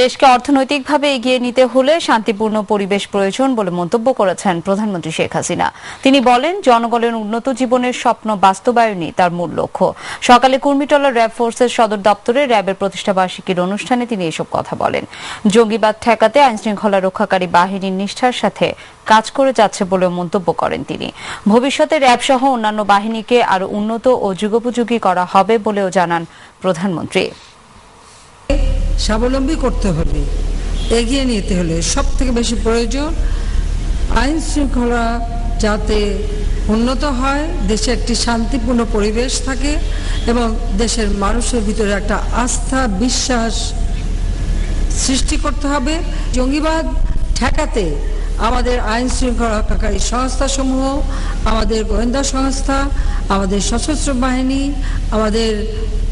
দেশকে অর্থনৈতিকভাবে এগিয়ে নিতে হলে শান্তিপূর্ণ পরিবেশ প্রয়োজন বলে মন্তব্য করেছেন প্রধানমন্ত্রী শেখ হাসিনা। তিনি বলেন, জনগণের উন্নত জীবনের স্বপ্ন বাস্তবায়নই তার মূল লক্ষ্য। সকালে কুর্মিটোলা র্যাব ফোর্সের সদর দপ্তরে র্যাবের প্রতিষ্ঠাবার্ষিকীর অনুষ্ঠানে তিনি এসব কথা বলেন। জঙ্গিবাদ ঠেকাতে আইনশৃঙ্খলা রক্ষাকারী বাহিনীর নিষ্ঠার সাথে কাজ করে যাচ্ছে বলেও মন্তব্য করেন তিনি। ভবিষ্যতে র্যাব সহ অন্যান্য বাহিনীকে আরো উন্নত ও যুগোপযোগী করা হবে বলেও জানান প্রধানমন্ত্রী। স্বাবলম্বী করতে হলে, এগিয়ে নিতে হলে সব থেকে বেশি প্রয়োজন আইন শৃঙ্খলা যাতে উন্নত হয়, দেশে একটি শান্তিপূর্ণ পরিবেশ থাকে এবং দেশের মানুষের ভিতরে একটা আস্থা বিশ্বাস সৃষ্টি করতে হবে। জঙ্গিবাদ ঠেকাতে আমাদের আইন শৃঙ্খলা রক্ষাকারী সংস্থাসমূহ, আমাদের গোয়েন্দা সংস্থা, আমাদের সশস্ত্র বাহিনী, আমাদের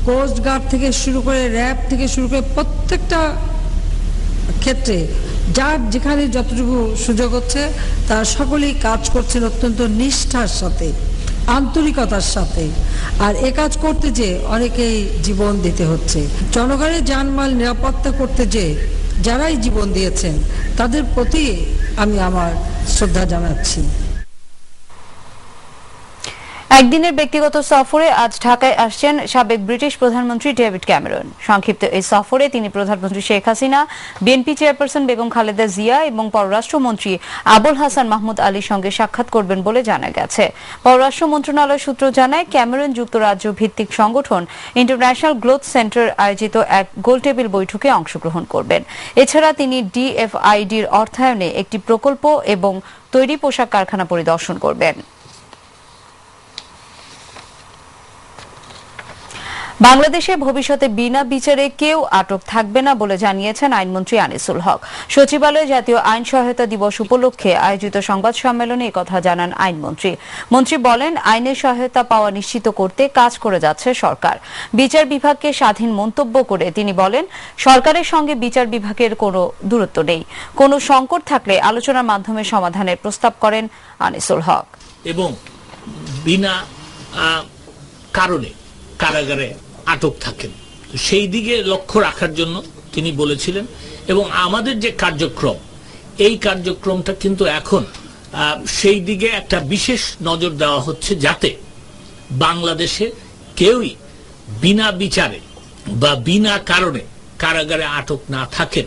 কোস্ট গার্ড থেকে শুরু করে র্যাব থেকে শুরু করে প্রত্যেকটা ক্ষেত্রে যার যেখানে যতটুকু সুযোগ হচ্ছে তারা সকলেই কাজ করছেন অত্যন্ত নিষ্ঠার সাথে, আন্তরিকতার সাথে। আর এ কাজ করতে যে অনেকেই জীবন দিতে হচ্ছে। জনগণের জানমাল নিরাপত্তা করতে যে যারাই জীবন দিয়েছেন তাদের প্রতি আমি আমার শ্রদ্ধা জানাচ্ছি। একদিনের ব্যক্তিগত সফরে আজ ঢাকায় আসছেন সাবেক ব্রিটিশ প্রধানমন্ত্রী ডেভিড ক্যামেরন। সংক্ষিপ্ত এই সফরে তিনি প্রধানমন্ত্রী শেখ হাসিনা, বিএনপি চেয়ারপারসন বেগম খালেদা জিয়া এবং পররাষ্ট্রমন্ত্রী আবুল হাসান মাহমুদ আলীর সঙ্গে সাক্ষাৎ করবেন বলে জানা গেছে। পররাষ্ট্র মন্ত্রণালয় সূত্র জানায়, ক্যামেরন যুক্তরাজ্য ভিত্তিক সংগঠন ইন্টারন্যাশনাল গ্রোথ সেন্টার আয়োজিত এক গোলটেবিল বৈঠকে অংশগ্রহণ করবেন। এছাড়া তিনি ডিএফআইডির অর্থায়নে একটি প্রকল্প এবং তৈরি পোশাক কারখানা পরিদর্শন করবেন। বাংলাদেশে ভবিষ্যতে বিনা বিচারে কেউ আটক থাকবে না বলে জানিয়েছেন আইনমন্ত্রী আনিসুল হক। সচিবালয়ে জাতীয় আইন সহায়তা দিবস উপলক্ষে আয়োজিত সংবাদ সম্মেলনে একথা জানান আইনমন্ত্রী। মন্ত্রী বলেন, আইনের সহায়তা পাওয়া নিশ্চিত করতে কাজ করে যাচ্ছে সরকার। বিচার বিভাগকে স্বাধীন মন্তব্য করে তিনি বলেন, সরকারের সঙ্গে বিচার বিভাগের কোনো দূরত্ব নেই। কোনো সংকট থাকলে আলোচনার মাধ্যমে সমাধানের প্রস্তাব করেন আনিসুল হক। এবং বিনা কারণে কারাগারে আটক থাকেন, সেই দিকে লক্ষ্য রাখার জন্য তিনি বলেছিলেন। এবং আমাদের যে কার্যক্রম, এই কার্যক্রমটা কিন্তু এখন সেই দিকে একটা বিশেষ নজর দেওয়া হচ্ছে, যাতে বাংলাদেশে কেউই বিনা বিচারে বা বিনা কারণে কারাগারে আটক না থাকেন।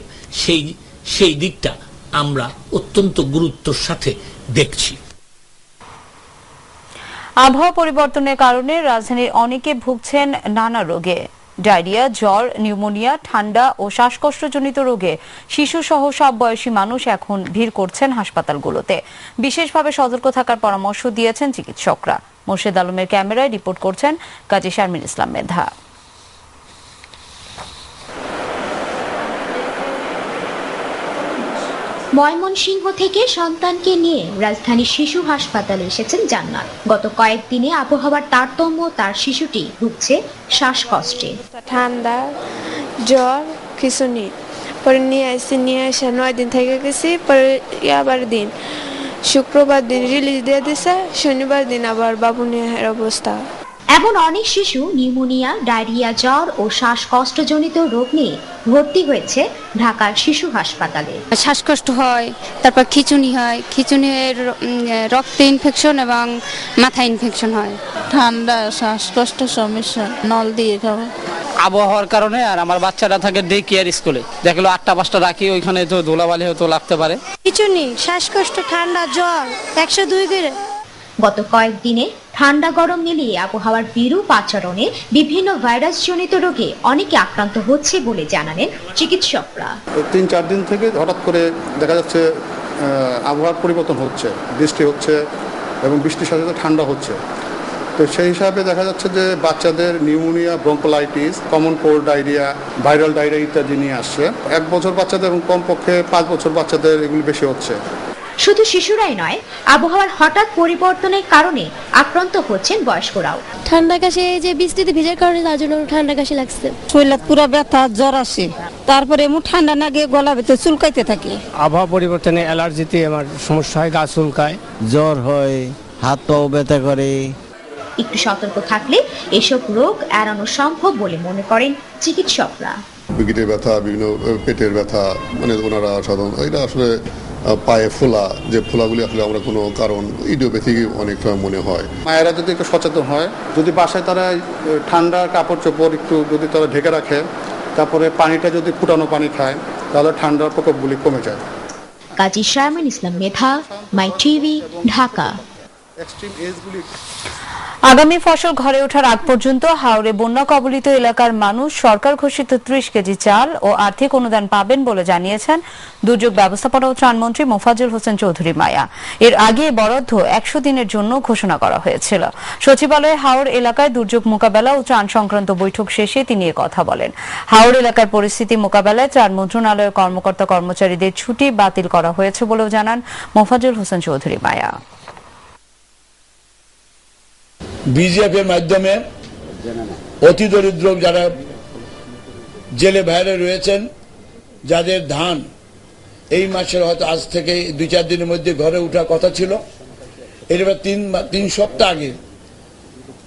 সেই দিকটা আমরা অত্যন্ত গুরুত্বের সাথে দেখছি। আবহাওয়া পরিবর্তনের কারণে রাজধানীর অনেকে ভুগছেন নানা রোগে। ডায়রিয়া, জ্বর, নিউমোনিয়া, ঠান্ডা ও শ্বাসকষ্টজনিত রোগে শিশু সহ সব বয়সী মানুষ এখন ভিড় করছেন হাসপাতালগুলোতে। বিশেষভাবে সতর্ক থাকার পরামর্শ দিয়েছেন চিকিৎসকরা। মোর্শেদ আলমের ক্যামেরায় রিপোর্ট করছেন কাজী শারমিন ইসলাম মেধা। ময়মনসিংহ থেকে সন্তানকে নিয়ে রাজধানী শিশু হাসপাতালে এসেছেন জান্নাত। গত কয়েকদিনে আবহাওয়ার তারতম্য তার শিশুটি ভুগছে শ্বাসকষ্টে। ঠান্ডা, জ্বর, খিঁচুনি, পরে নিয়ে এসে 9 দিন থেকে গেছি। পরে আবার দিন শুক্রবার দিন রিলিজ দিয়ে দিছে, শনিবার দিন আবার বাবু নিয়ে অবস্থা। এমন অনেক শিশু নিউমোনিয়া, ডায়রিয়া, জ্বর ও শ্বাসকষ্টজনিত রোগ নিয়ে ভর্তি হয়েছে ঢাকার শিশু হাসপাতালে। শ্বাসকষ্ট হয়, তারপর খিঁচুনি হয়, খিঁচুনি রক্তে ইনফেকশন এবং মাথা ইনফেকশন হয়। ঠান্ডা, শ্বাসকষ্ট সমস্যা, নল দিয়ে খাবো। আবহাওয়ার কারণে। আর আমার বাচ্চারা থাকে ডে কেয়ার স্কুলে, দেখলো 8টা-5টা রাখি, ওইখানে তো ধুলাবালি হয়তো লাগতে পারে। খিঁচুনি, শ্বাসকষ্ট, ঠান্ডা, জ্বর 102 করে। গত কয়েকদিনে ঠান্ডা গরম মিলিয়ে আবহাওয়ার বিরূপ আচরণে বিভিন্ন ভাইরাসজনিত রোগে অনেকে আক্রান্ত হচ্ছে বলে জানালেন চিকিৎসকরা। 3-4 দিন থেকে হঠাৎ করে দেখা যাচ্ছে আবহাওয়ার পরিবর্তন হচ্ছে, বৃষ্টি হচ্ছে এবং বৃষ্টির সাথে সাথে ঠান্ডা হচ্ছে। তো সেই হিসাবে দেখা যাচ্ছে যে বাচ্চাদের pneumonia, bronchiolitis, common cold, diarrhoea, viral diarrhoea ইত্যাদি নিয়ে আসছে। 1 বছর বাচ্চাদের এবং কমপক্ষে 5 বছর বাচ্চাদের এগুলি বেশি হচ্ছে। শুধু শিশুরাই নয়, আবহাওয়ার হঠাৎ পরিবর্তনের কারণে আক্রান্ত হচ্ছেন বয়স্করাও। ঠান্ডা কাশি, এই যে বৃষ্টিতে ভিজার কারণে তার জন্য ঠান্ডা কাশি লাগছে। শরীরে পুরো ব্যথা, জ্বর আসে, তারপরে এমন ঠান্ডা না গিয়ে গলা ভিতরে চুলকাইতে থাকে। আবহাওয়া পরিবর্তনে অ্যালার্জিতে আমার সমস্যা হয়, গা চুলকায়, জ্বর হয়, হাত পাও ব্যথা করে। একটু সতর্ক থাকলে এসব রোগ এড়ানো সম্ভব বলে মনে করেন চিকিৎসকরা। গিটের ব্যথা, বিভিন্ন পেটের ব্যথা, মানে ওনারা সাধারণ এটা আসলে পায়ে ফোলা, যে ফোলাগুলি আসলে আমরা কোনো কারণ ইডিওপ্যাথিক অনেক সময় মনে হয়। মায়েরা যদি একটু সচেতন হয়, যদি বাসায় তারা ঠান্ডা কাপড় চোপড় একটু যদি তারা ঢেকে রাখে, তারপরে পানিটা যদি ফুটানো পানি খায়, তাহলে ঠান্ডার প্রকোপগুলি কমে যায়। কাজী শারমিন ইসলাম মেধা, মাই টিভি, ঢাকা। আগামী ফসল ঘরে ওঠার আগ পর্যন্ত হাওড়ে বন্যা কবলিত এলাকার মানুষ সরকার ঘোষিত 30 কেজি চাল ও আর্থিক অনুদান পাবেন বলে জানিয়েছেন দুর্যোগ ব্যবস্থাপনা ও ত্রাণমন্ত্রী মোফাজ্জল হোসেন চৌধুরী মায়া। এর আগে বরাদ্দ 100 দিনের জন্য ঘোষণা করা হয়েছিল। সচিবালয়ে হাওড় এলাকায় দুর্যোগ মোকাবেলা ও ত্রাণ সংক্রান্ত বৈঠক শেষে তিনি কথা বলেন। হাওড় এলাকার পরিস্থিতি মোকাবেলায় ত্রাণ মন্ত্রণালয়ের কর্মকর্তা কর্মচারীদের ছুটি বাতিল করা হয়েছে বলেও জানান মোফাজ্জল হোসেন চৌধুরী মায়া। বিজিএফ এর মাধ্যমে অতি দরিদ্র যারা জেলে বাইরে রয়েছেন, যাদের ধান এই মাসের হয়তো আজ থেকে 2-4 দিনের মধ্যে ঘরে ওঠার কথা ছিল, এবার 3 সপ্তাহ আগে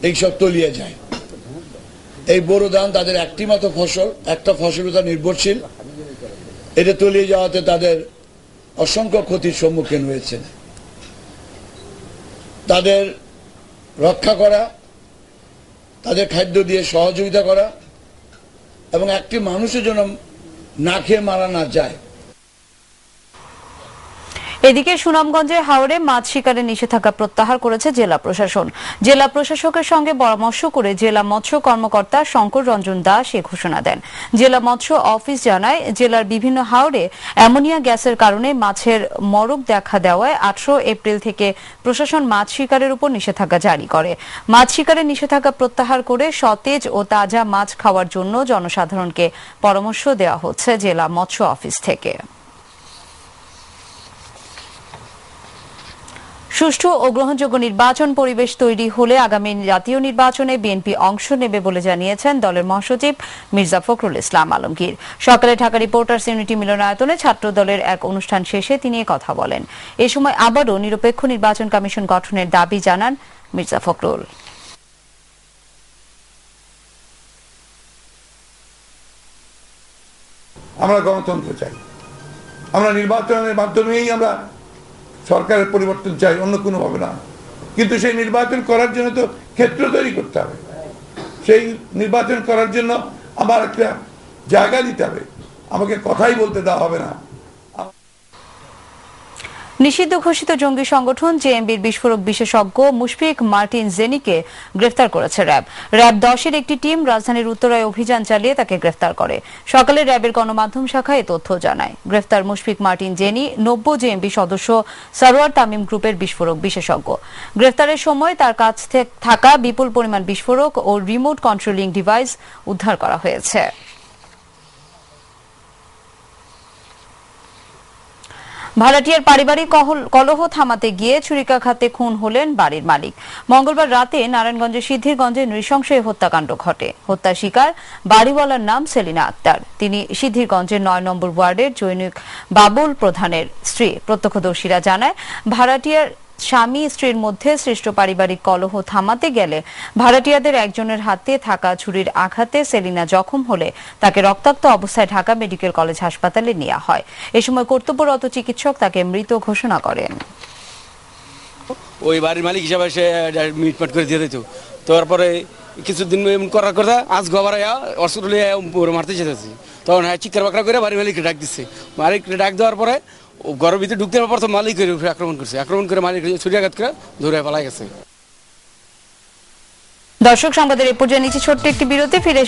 এইসব তলিয়ে যায়। এই বোরো ধান তাদের একটি মাত্র ফসল, একটা ফসলের উপর নির্ভরশীল, এটা তলিয়ে যাওয়াতে তাদের অসংখ্য ক্ষতির সম্মুখীন হয়েছে। তাদের রক্ষা করা, তাদের খাদ্য দিয়ে সহযোগিতা করা এবং একটি মানুষের জন্য না খেয়ে মারা না যায়। এদিকে সুনামগঞ্জে হাওড়ে মাছ শিকারের নিষেধাজ্ঞা প্রত্যাহার করেছে জেলা প্রশাসন। জেলা প্রশাসকের সঙ্গে পরামর্শ করে জেলা মৎস্য কর্মকর্তা শঙ্কর রঞ্জন দাস এ ঘোষণা দেন। জেলা মৎস্য অফিস জানায়, জেলার বিভিন্ন হাওরে অ্যামোনিয়া গ্যাসের কারণে মাছের মরক দেখা দেওয়ায় 18 এপ্রিল থেকে প্রশাসন মাছ শিকারের উপর নিষেধাজ্ঞা জারি করে। মাছ শিকারের নিষেধাজ্ঞা প্রত্যাহার করে সতেজ ও তাজা মাছ খাওয়ার জন্য জনসাধারণকে পরামর্শ দেওয়া হচ্ছে জেলা মৎস্য অফিস থেকে। সুষ্ঠু ও গ্রহণযোগ্য নির্বাচন পরিবেশ তৈরি হলে আগামী জাতীয় নির্বাচনে বিএনপি অংশ নেবে বলে জানিয়েছেন দলের মহাসচিব মির্জা ফখরুল ইসলাম আলমগীর। সকালে ঢাকা রিপোর্টার্স ইউনিটি মিলনায়তনে ছাত্র দলের এক অনুষ্ঠান শেষে তিনি কথা বলেন। এ সময় আবারও নিরপেক্ষ নির্বাচন কমিশন গঠনের দাবি জানান মির্জা ফখরুল। আমরা গণতন্ত্র চাই, আমরা নির্বাচনের মাধ্যমেই আমরা সরকারের পরিবর্তন চাই, অন্য কোনো ভাবে না। কিন্তু সেই নির্বাচন করার জন্য তো ক্ষেত্র তৈরি করতে হবে, সেই নির্বাচন করার জন্য আমার একটা জায়গা দিতে হবে, আমাকে কথাই বলতে দেওয়া হবে না। নিষিদ্ধ ঘোষিত জঙ্গি সংগঠন জেএমবির বিস্ফোরক বিশেষজ্ঞ মুশফিক মার্টিন জেনিকে গ্রেফতার করেছে র্যাব। র্যাব 10-এর একটি টিম রাজধানীর উত্তরায় অভিযান চালিয়ে তাকে গ্রেফতার করে। সকালে র্যাবের গণমাধ্যম শাখা এ তথ্য জানায়। গ্রেফতার মুশফিক মার্টিন জেনি নব্য জেএমবি সদস্য সারোয়ার তামিম গ্রুপের বিস্ফোরক বিশেষজ্ঞ। গ্রেফতারের সময় তার কাছে থাকা বিপুল পরিমাণ বিস্ফোরক ও রিমোট কন্ট্রোলিং ডিভাইস উদ্ধার করা হয়েছে। ভাড়াটিয়ার পারিবারিক কলহ থামাতে গিয়ে ছুরিকাঘাতে খুন হলেন বাড়ির মালিক। মঙ্গলবার রাতে নারায়ণগঞ্জের সিদ্ধিরগঞ্জে নৃশংস হত্যাকাণ্ড ঘটে। হত্যার শিকার বাড়িওয়ালার নাম সেলিনা আক্তার। তিনি সিদ্ধিরগঞ্জের 9 নম্বর ওয়ার্ডের জৈনিক বাবুল প্রধানের স্ত্রী। প্রত্যক্ষদর্শীরা জানায়, ভাড়াটিয়ার স্বামী স্ত্রীর মধ্যে সৃষ্ট পারিবারিক কলহ থামাতে গেলে ভাড়াটিয়াদের একজনের হাতে থাকা ছুরির আঘাতে সেলিনা জখম হলে তাকে রক্তাক্ত অবস্থায় ঢাকা মেডিকেল কলেজ হাসপাতালে নেওয়া হয়। এ সময় কর্তব্যরত চিকিৎসক তাকে মৃত ঘোষণা করেন। ওই বাড়ির মালিক হিসাবে সে মিটমাট করে দিয়ে দিত। তারপরে কিছুদিন করার কথা আজ গবারাইয়া অসুরলিয়া মারতে যেতেছি, তখন চিৎকার বাকরা করে বাড়ির মালিককে ডাক দিচ্ছে। মালিককে ডাক দেওয়ার পরে ঘরের ভিতরে ঢুকতে প্রথম মালিকের উপরে আক্রমণ করছে। আক্রমণ করে মালিক ছুরিয়াঘাত করে ধরে পালাই গেছে। দর্শক, সংবাদের এ পর্যায়ে নিচে ছোট্ট একটি বিরতি, ফিরে